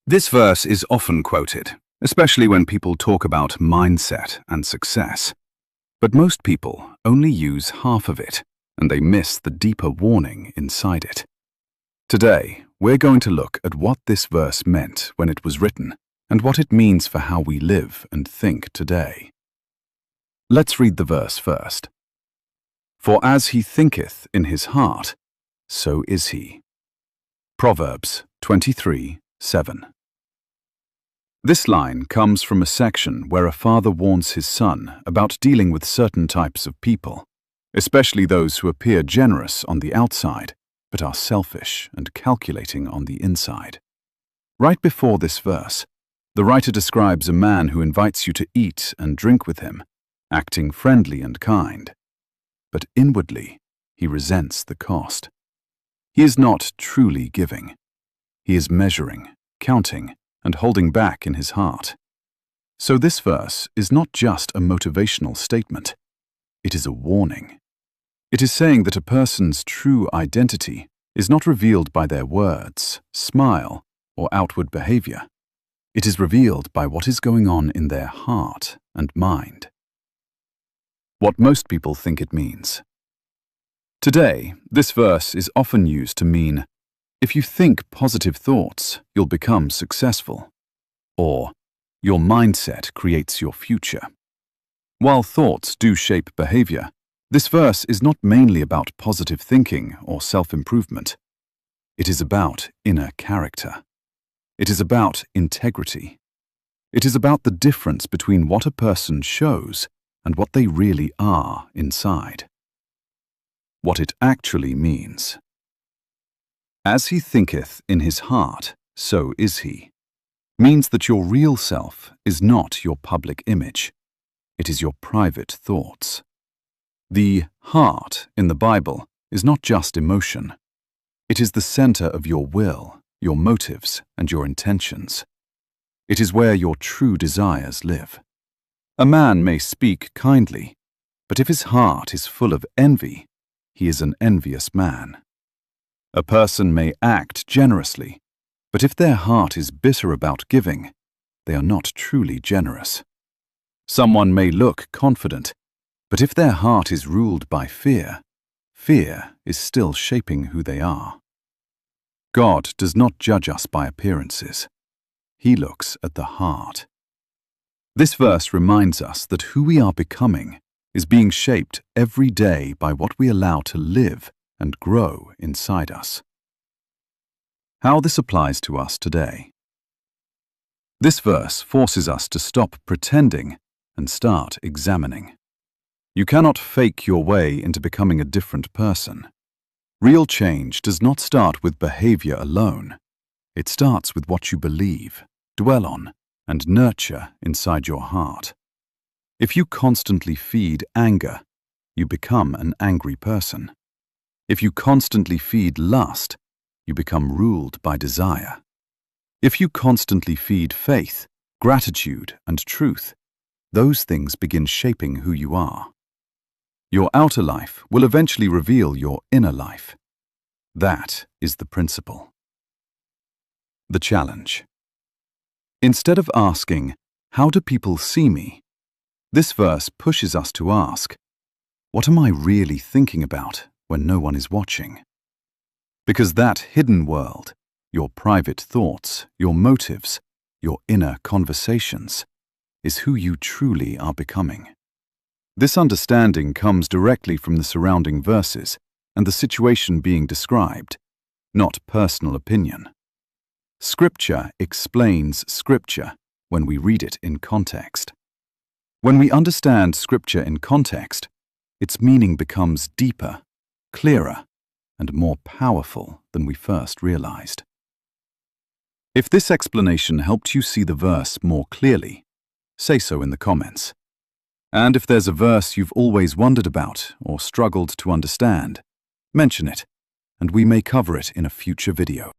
This verse is often quoted, especially when people talk about mindset and success. But most people only use half of it, and they miss the deeper warning inside it. Today, we're going to look at what this verse meant when it was written, and what it means for how we live and think today. Let's read the verse first. For as he thinketh in his heart, so is he. Proverbs 23:7. This line comes from a section where a father warns his son about dealing with certain types of people, especially those who appear generous on the outside, but are selfish and calculating on the inside. Right before this verse, the writer describes a man who invites you to eat and drink with him, acting friendly and kind. But inwardly, he resents the cost. He is not truly giving. He is measuring, counting, and holding back in his heart. So this verse is not just a motivational statement. It is a warning. It is saying that a person's true identity is not revealed by their words, smile, or outward behavior. It is revealed by what is going on in their heart and mind. What most people think it means. Today, this verse is often used to mean, if you think positive thoughts, you'll become successful. Or, your mindset creates your future. While thoughts do shape behavior, this verse is not mainly about positive thinking or self-improvement. It is about inner character. It is about integrity. It is about the difference between what a person shows and what they really are inside. What it actually means. As he thinketh in his heart, so is he, means that your real self is not your public image. It is your private thoughts. The heart in the Bible is not just emotion. It is the center of your will, your motives, and your intentions. It is where your true desires live. A man may speak kindly, but if his heart is full of envy, he is an envious man. A person may act generously, but if their heart is bitter about giving, they are not truly generous. Someone may look confident, but if their heart is ruled by fear, fear is still shaping who they are. God does not judge us by appearances. He looks at the heart. This verse reminds us that who we are becoming is being shaped every day by what we allow to live and grow inside us. How this applies to us today. This verse forces us to stop pretending and start examining. You cannot fake your way into becoming a different person. Real change does not start with behavior alone. It starts with what you believe, dwell on, and nurture inside your heart. If you constantly feed anger, you become an angry person. If you constantly feed lust, you become ruled by desire. If you constantly feed faith, gratitude, and truth, those things begin shaping who you are. Your outer life will eventually reveal your inner life. That is the principle. The challenge. Instead of asking, how do people see me? This verse pushes us to ask, what am I really thinking about when no one is watching? Because that hidden world, your private thoughts, your motives, your inner conversations, is who you truly are becoming. This understanding comes directly from the surrounding verses and the situation being described, not personal opinion. Scripture explains Scripture when we read it in context. When we understand Scripture in context, its meaning becomes deeper, clearer, and more powerful than we first realized. If this explanation helped you see the verse more clearly, say so in the comments. And if there's a verse you've always wondered about or struggled to understand, mention it, and we may cover it in a future video.